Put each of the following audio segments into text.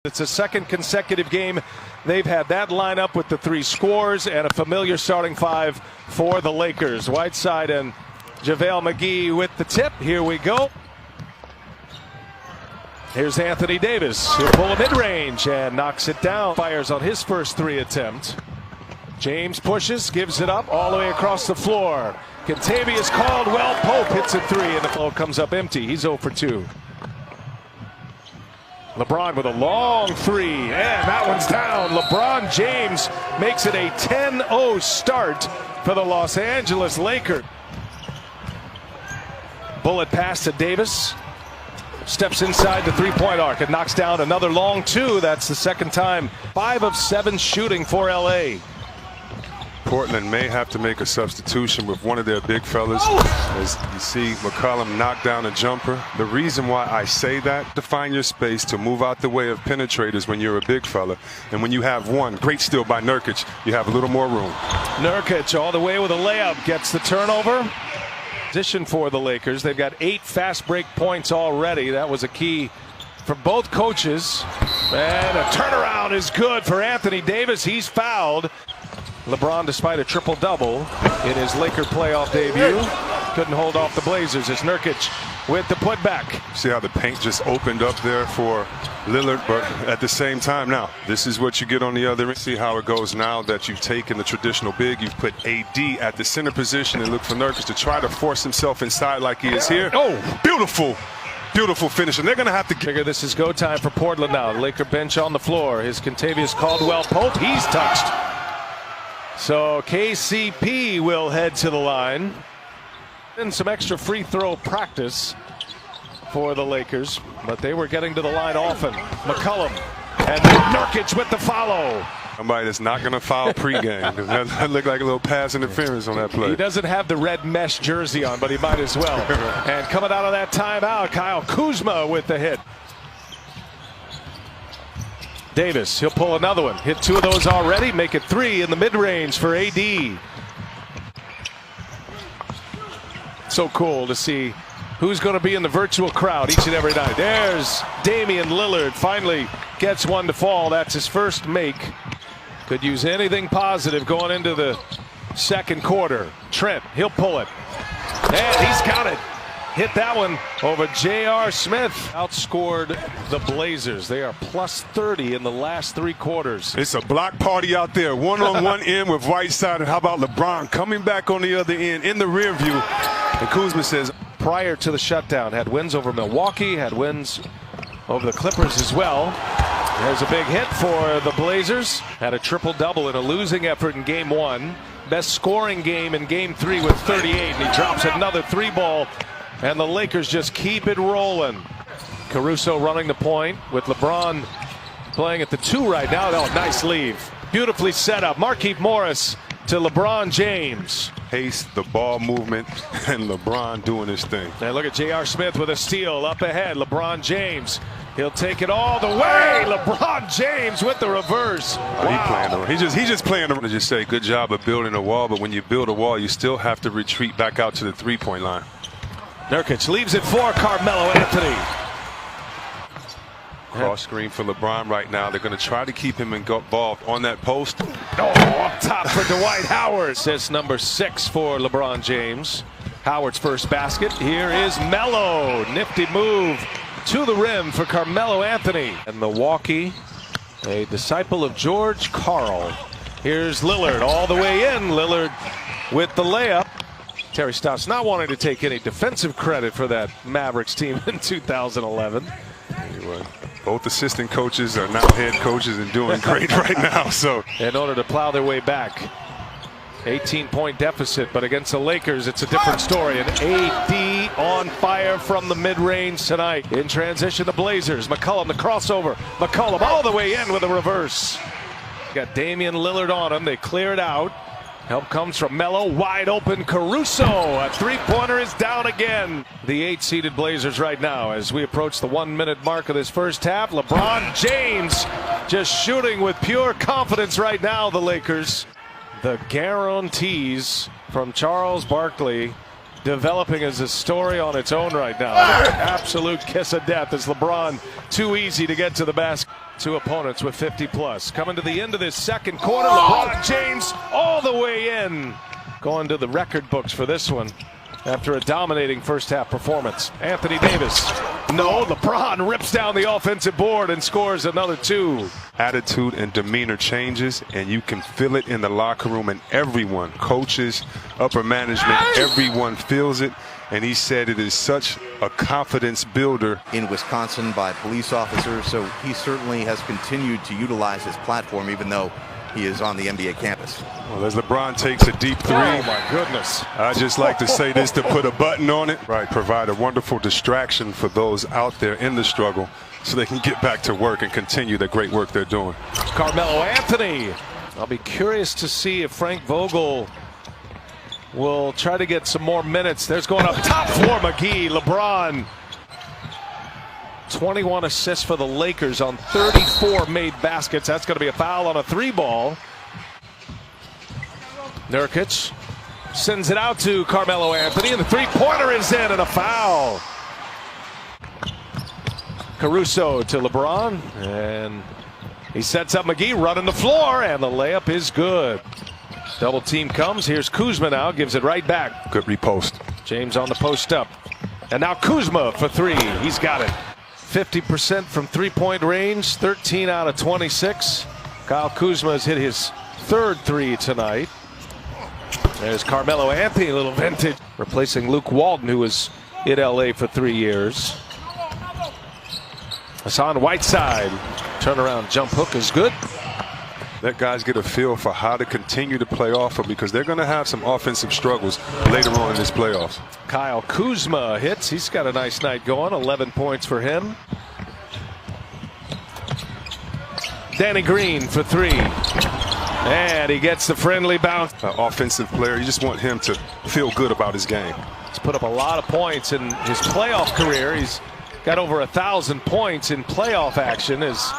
It's a second consecutive game they've had that lineup with the three scores and a familiar starting five for the Lakers. Whiteside and JaVale McGee with the tip. Here we go. Here's Anthony Davis. He'll pull a mid-range and knocks it down. Fires on his first three attempt. James pushes, gives it up all the way across the floor. Kentavious Caldwell Pope hits a three and the floor comes up empty. He's 0 for 2. LeBron with a long three, and that one's down. LeBron James makes it a 10-0 start for the Los Angeles Lakers. Bullet pass to Davis. Steps inside the three-point arc and knocks down another long two. That's the second time. 5 of 7 shooting for LA. Portland may have to make a substitution with one of their big fellas. As you see McCollum knock down a jumper. The reason why I say that, to find your space, to move out the way of penetrators when you're a big fella. And when you have one, great steal by Nurkic, you have a little more room. Nurkic all the way with a layup, gets the turnover. Position for the Lakers. They've got 8 fast break points already. That was a key for both coaches. And a turnaround is good for Anthony Davis. He's fouled. LeBron, despite a triple-double in his Laker playoff debut, couldn't hold off the Blazers as Nurkic with the putback. See how the paint just opened up there for Lillard, but at the same time, now, this is what you get on the other end. See how it goes now that you've taken the traditional big. You've put AD at the center position and look for Nurkic to try to force himself inside like he is here. Oh, beautiful. Beautiful finish, and they're going to have to figure this is go time for Portland now. The Laker bench on the floor. His Kentavious Caldwell Pope, he's touched. So KCP will head to the line. And some extra free throw practice for the Lakers, but they were getting to the line often. McCollum and Nurkic with the follow. Somebody that's not going to foul pregame. That looked like a little pass interference on that play. He doesn't have the red mesh jersey on, but he might as well. And coming out of that timeout, Kyle Kuzma with the hit. Davis, he'll pull another one. Hit 2 of those already, make it 3 in the mid-range for AD. So cool to see who's going to be in the virtual crowd each and every night. There's Damian Lillard, finally gets one to fall. That's his first make. Could use anything positive going into the second quarter. Trent, he'll pull it. And he's got it. Hit that one over J.R. Smith. Outscored the Blazers. They are plus 30 in the last 3 quarters. It's a block party out there. One on one end with Whiteside. And how about LeBron coming back on the other end in the rear view? And Kuzma says, prior to the shutdown, had wins over Milwaukee, had wins over the Clippers as well. There's a big hit for the Blazers. Had a triple-double in a losing effort in Game 1. Best scoring game in Game 3 with 38. And he drops another 3-ball. And the Lakers just keep it rolling. Caruso running the point with LeBron playing at the 2 right now. Oh, nice leave. Beautifully set up. Markieff Morris to LeBron James. Pace, the ball movement, and LeBron doing his thing. And look at J.R. Smith with a steal up ahead. LeBron James. He'll take it all the way. LeBron James with the reverse. Wow. He's just playing around. Just say good job of building a wall, but when you build a wall, you still have to retreat back out to the 3-point line. Nurkic leaves it for Carmelo Anthony. Cross screen for LeBron right now. They're going to try to keep him involved on that post. Oh, up top for Dwight Howard. Assist number 6 for LeBron James. Howard's first basket. Here is Melo. Nifty move to the rim for Carmelo Anthony. And Milwaukee, a disciple of George Karl. Here's Lillard all the way in. Lillard with the layup. Terry Stotts not wanting to take any defensive credit for that Mavericks team in 2011. Anyway, both assistant coaches are now head coaches and doing great right now. So in order to plow their way back, 18-point deficit, but against the Lakers, it's a different story. And AD on fire from the mid-range tonight. In transition, the Blazers. McCollum, the crossover. McCollum all the way in with a reverse. Got Damian Lillard on him. They clear it out. Help comes from Melo, wide open Caruso. A 3-pointer is down again. The 8-seeded Blazers right now as we approach the 1-minute mark of this first half. LeBron James just shooting with pure confidence right now, the Lakers. The guarantees from Charles Barkley developing as a story on its own right now. Absolute kiss of death as LeBron too easy to get to the basket. Two opponents with 50 plus. Coming to the end of this second quarter, LeBron James all the way in. Going to the record books for this one after a dominating first half performance. Anthony Davis. No, LeBron rips down the offensive board and scores another two. Attitude and demeanor changes, and you can feel it in the locker room, and everyone, coaches, upper management, everyone feels it. And he said it is such a confidence builder. In Wisconsin by police officers, so he certainly has continued to utilize his platform even though he is on the NBA campus. Well, as LeBron takes a deep three. Oh my goodness. I just like to say this to put a button on it. Right, provide a wonderful distraction for those out there in the struggle so they can get back to work and continue the great work they're doing. Carmelo Anthony. I'll be curious to see if Frank Vogel will try to get some more minutes. There's going up top for McGee. LeBron. 21 assists for the Lakers on 34 made baskets. That's going to be a foul on a three ball. Nurkic sends it out to Carmelo Anthony, and the three-pointer is in, and a foul. Caruso to LeBron, and he sets up McGee running the floor, and the layup is good. Double team comes. Here's Kuzma now, gives it right back. Good repost. James on the post up. And now Kuzma for three. He's got it. 50% from three-point range, 13 out of 26. Kyle Kuzma has hit his third three tonight. There's Carmelo Anthony, a little vintage, replacing Luke Walton, who was in LA for 3 years. Hassan Whiteside, turnaround jump hook is good. Let guys get a feel for how to continue to play off of, because they're going to have some offensive struggles later on in this playoffs. Kyle Kuzma hits. He's got a nice night going. 11 points for him. Danny Green for three. And he gets the friendly bounce. Offensive player, you just want him to feel good about his game. He's put up a lot of points in his playoff career. He's got over 1,000 points in playoff action as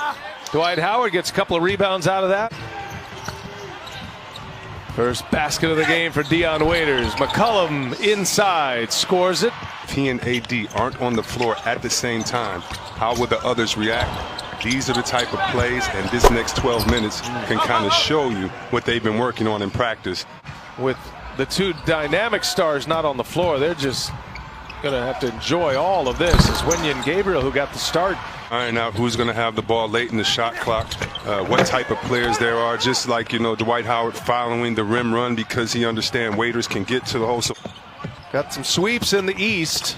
Dwight Howard gets a couple of rebounds out of that. First basket of the game for Dion Waiters. McCollum inside, scores it. If he and AD aren't on the floor at the same time, how will the others react? These are the type of plays, and this next 12 minutes can kind of show you what they've been working on in practice. With the two dynamic stars not on the floor, they're just going to have to enjoy all of this. It's Wenyen Gabriel who got the start. Iron out who's going to have the ball late in the shot clock, what type of players there are, just like, you know, Dwight Howard following the rim run because he understands Waiters can get to the hole. So got some sweeps in the East,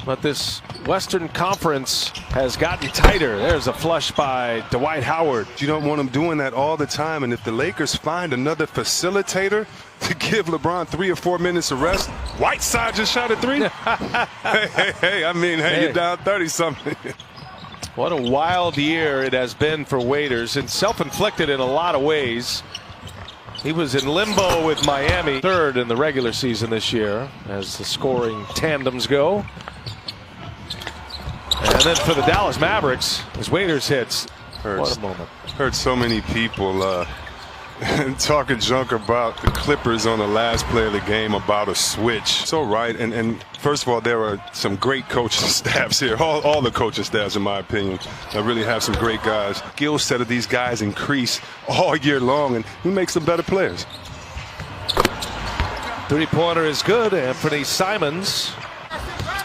but this Western Conference has gotten tighter. There's a flush by Dwight Howard. You don't want him doing that all the time, and if the Lakers find another facilitator to give LeBron 3 or 4 minutes of rest, Whiteside just shot a three. Hey, you're down 30-something. What a wild year it has been for Waiters, and self-inflicted in a lot of ways. He was in limbo with Miami, third in the regular season this year as the scoring tandems go. And then for the Dallas Mavericks, as Waiters hits, what a moment. Heard so many people talking junk about the Clippers on the last play of the game about a switch. So right, and first of all, there are some great coaching staffs here. All the coaching staffs, in my opinion, really have some great guys. Skill set of these guys increase all year long, and he makes them better players. Three-pointer is good. Anthony Simons.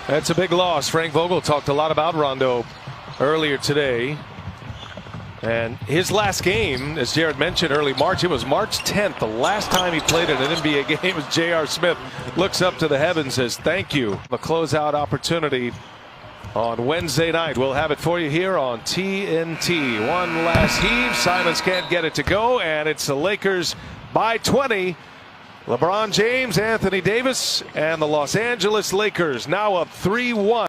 That's a big loss. Frank Vogel talked a lot about Rondo earlier today. And his last game, as Jared mentioned, early March, it was March 10th. The last time he played in an NBA game was J.R. Smith. Looks up to the heavens, says thank you. A closeout opportunity on Wednesday night. We'll have it for you here on TNT. One last heave. Simons can't get it to go, and it's the Lakers by 20. LeBron James, Anthony Davis, and the Los Angeles Lakers now up 3-1.